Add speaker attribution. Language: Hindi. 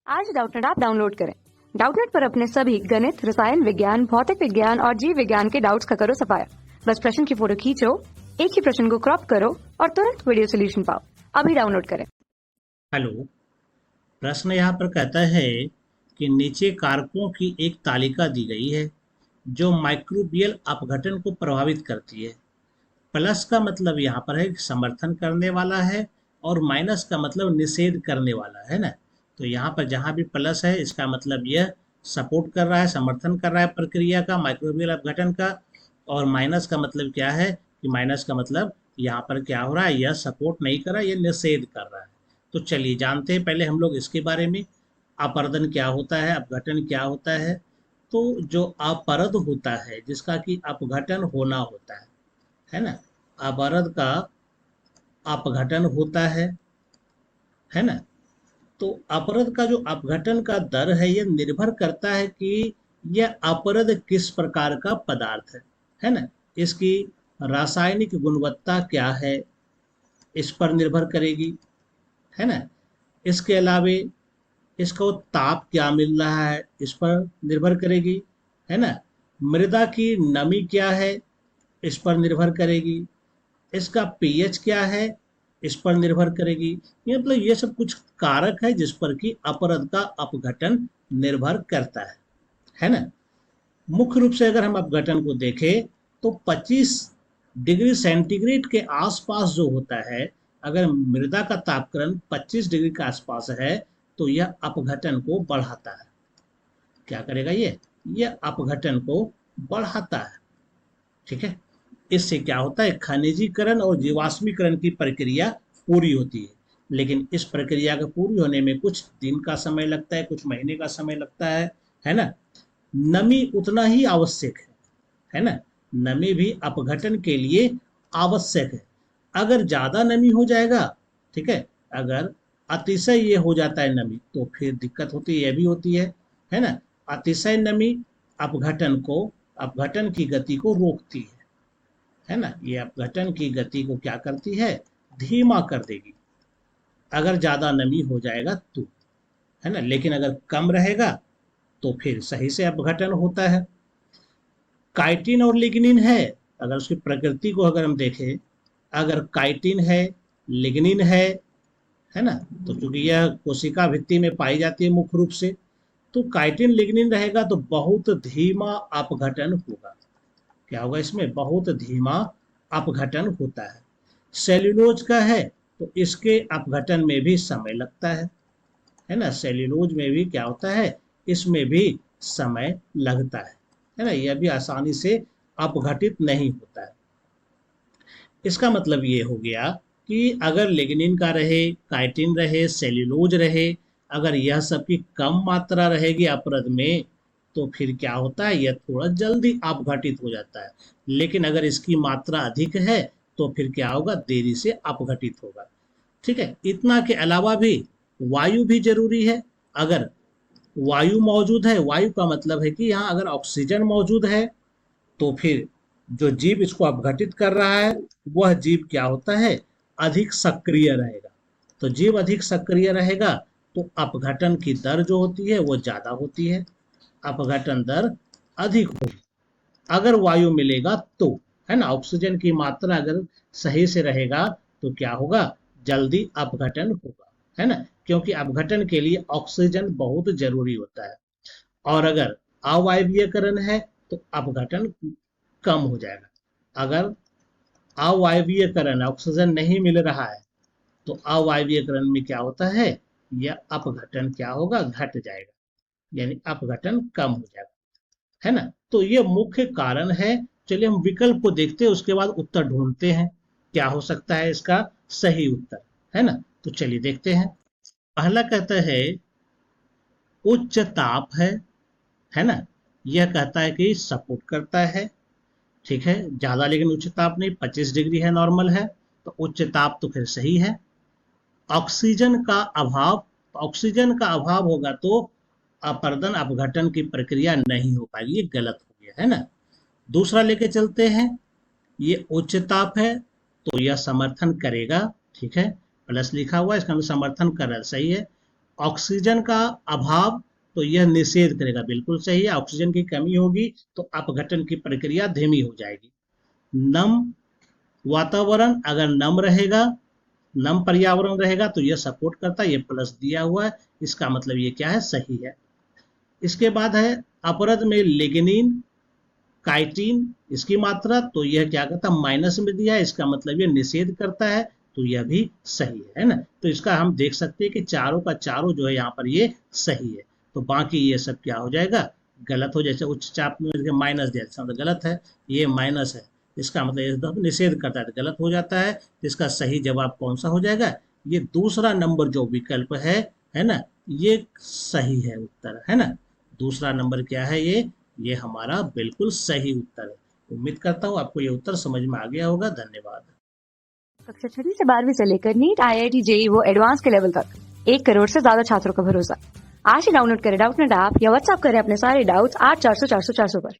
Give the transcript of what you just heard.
Speaker 1: आज डाउटनेट ऐप डाउनलोड करें। डाउटनेट पर अपने सभी गणित, रसायन विज्ञान, भौतिक विज्ञान और जीव विज्ञान के डाउट्स का करो सफाया। बस प्रश्न की फोटो खींचो, एक ही प्रश्न को क्रॉप करो और तुरंत वीडियो सोल्यूशन पाओ। अभी डाउनलोड करें।
Speaker 2: हेलो। प्रश्न यहाँ पर कहता है कि नीचे कारकों की एक तालिका दी गई है जो माइक्रोबियल अपघटन को प्रभावित करती है। प्लस का मतलब यहाँ पर है कि समर्थन करने वाला है और माइनस का मतलब निषेध करने वाला है ना। तो यहाँ पर जहाँ भी प्लस है इसका मतलब यह सपोर्ट कर रहा है, समर्थन कर रहा है प्रक्रिया का, माइक्रोबियल अपघटन का। और माइनस का मतलब क्या है कि माइनस का मतलब यहाँ पर क्या हो रहा है, यह सपोर्ट नहीं कर रहा है, यह निषेध कर रहा है। तो चलिए जानते हैं पहले हम लोग इसके बारे में। अपरदन क्या होता है, अपघटन क्या होता है। तो जो अपरद होता है जिसका कि अपघटन होना होता है ना। अपरद का अपघटन होता है ना। तो अपरद का जो अपघटन का दर है यह निर्भर करता है कि यह अपरद किस प्रकार का पदार्थ है ना। इसकी रासायनिक गुणवत्ता क्या है, इस पर निर्भर करेगी, है ना। इसके अलावे इसको ताप क्या मिल रहा है, इस पर निर्भर करेगी, है ना। मृदा की नमी क्या है, इस पर निर्भर करेगी। इसका पीएच क्या है, इस पर निर्भर करेगी। ये मतलब ये सब कुछ कारक है जिस पर कि अपरद का अपघटन निर्भर करता है ना। मुख्य रूप से अगर हम अपघटन को देखें तो 25 डिग्री सेंटीग्रेड के आसपास जो होता है, अगर मृदा का तापक्रम 25 डिग्री के आसपास है तो यह अपघटन को बढ़ाता है। क्या करेगा यह अपघटन को बढ़ाता है। ठीक है। इससे क्या होता है, खनिजीकरण और जीवाश्मीकरण की प्रक्रिया पूरी होती है। लेकिन इस प्रक्रिया के पूरी होने में कुछ दिन का समय लगता है, कुछ महीने का समय लगता है ना। नमी उतना ही आवश्यक है ना। नमी भी अपघटन के लिए आवश्यक है। अगर ज्यादा नमी हो जाएगा, ठीक है, अगर अतिशय ये हो जाता है नमी तो फिर दिक्कत होती है, यह भी होती है ना। अतिशय नमी अपघटन की गति को रोकती है ना। ये अपघटन की गति को क्या करती है, धीमा कर देगी अगर ज्यादा नमी हो जाएगा तो, है ना। लेकिन अगर कम रहेगा तो फिर सही से अपघटन होता है। काइटिन और लिग्निन है, अगर उसकी प्रकृति को अगर हम देखें, अगर काइटिन है, लिग्निन है ना, तो चूंकि यह कोशिका भित्ति में पाई जाती है मुख्य रूप से, तो काइटिन लिग्निन रहेगा तो बहुत धीमा अपघटन होगा। क्या होगा, इसमें बहुत धीमा अपघटन होता है। सेल्यूलोज का है तो इसके अपघटन में भी समय लगता है ना। सेल्यूलोज में भी क्या होता है, इसमें भी समय लगता है ना। यह भी आसानी से अपघटित नहीं होता है। इसका मतलब ये हो गया कि अगर लिग्निन का रहे, काइटिन रहे, सेल्यूलोज रहे, अगर यह सब की कम मात्रा रहेगी अपरद में तो फिर क्या होता है, यह थोड़ा जल्दी अपघटित हो जाता है। लेकिन अगर इसकी मात्रा अधिक है तो फिर क्या होगा, देरी से अपघटित होगा। ठीक है। इतना के अलावा भी वायु भी जरूरी है। अगर वायु मौजूद है, वायु का मतलब है कि यहाँ अगर ऑक्सीजन मौजूद है तो फिर जो जीव इसको अपघटित कर रहा है वह जीव क्या होता है, अधिक सक्रिय रहेगा। तो जीव अधिक सक्रिय रहेगा तो अपघटन की दर जो होती है वो ज्यादा होती है, अपघटन दर अधिक होगी। अगर वायु मिलेगा तो, है ना, ऑक्सीजन की मात्रा अगर सही से रहेगा तो क्या होगा, जल्दी अपघटन होगा, है ना। क्योंकि अपघटन के लिए ऑक्सीजन बहुत जरूरी होता है। और अगर अवायवीयकरण है तो अपघटन कम हो जाएगा। अगर अवायवीयकरण, ऑक्सीजन नहीं मिल रहा है तो अवायवीयकरण में क्या होता है, यह अपघटन क्या होगा, घट जाएगा, यानी अपघटन कम हो जाएगा, है ना। तो ये मुख्य कारण है। चलिए हम विकल्प को देखते हैं, उसके बाद उत्तर ढूंढते हैं क्या हो सकता है इसका सही उत्तर, है ना। तो चलिए देखते हैं। पहला कहता है उच्च ताप है ना। यह कहता है कि सपोर्ट करता है, ठीक है, ज्यादा लेकिन उच्च ताप नहीं, 25 डिग्री है, नॉर्मल है, तो उच्च ताप तो फिर सही है। ऑक्सीजन का अभाव, ऑक्सीजन का अभाव होगा तो अपरदन अपघटन की प्रक्रिया नहीं हो पाएगी, ये गलत हो गया, है ना। दूसरा लेके चलते हैं, ये उच्च ताप है तो यह समर्थन करेगा, ठीक है, प्लस लिखा हुआ है, इसका मतलब समर्थन कर रहा है, सही है। ऑक्सीजन का अभाव, तो यह निषेध करेगा, बिल्कुल सही है। ऑक्सीजन की कमी होगी तो अपघटन की प्रक्रिया धीमी हो जाएगी। नम वातावरण, अगर नम रहेगा, नम पर्यावरण रहेगा तो यह सपोर्ट करता है, ये प्लस दिया हुआ है, इसका मतलब ये क्या है, सही है। इसके बाद है अपरद में लिग्निन, काइटिन, इसकी मात्रा, तो यह क्या करता है, माइनस में दिया है, इसका मतलब ये निषेध करता है, तो यह भी सही है ना। तो इसका हम देख सकते हैं कि चारों का चारों जो है यहाँ पर ये सही है। तो बाकी ये सब क्या हो जाएगा, गलत हो, जैसे उच्च चाप में माइनस दिया तो गलत है, ये माइनस है, इसका मतलब ये निषेध करता है तो गलत हो जाता है। तो इसका सही जवाब कौन सा हो जाएगा, ये दूसरा नंबर जो विकल्प है ना, ये सही है उत्तर, है ना। दूसरा नंबर क्या है, ये हमारा बिल्कुल सही उत्तर है। उम्मीद करता हूँ आपको ये उत्तर समझ में आ गया होगा। धन्यवाद।
Speaker 1: कक्षा 6 से 12वीं से लेकर नीट, IIT, JEE वो एडवांस के लेवल तक 1 करोड़ से ज्यादा छात्रों का भरोसा। आज ही डाउनलोड करें डाउटनेट ऐप या व्हाट्सएप करें अपने सारे डाउट्स 8400 400 400 पर।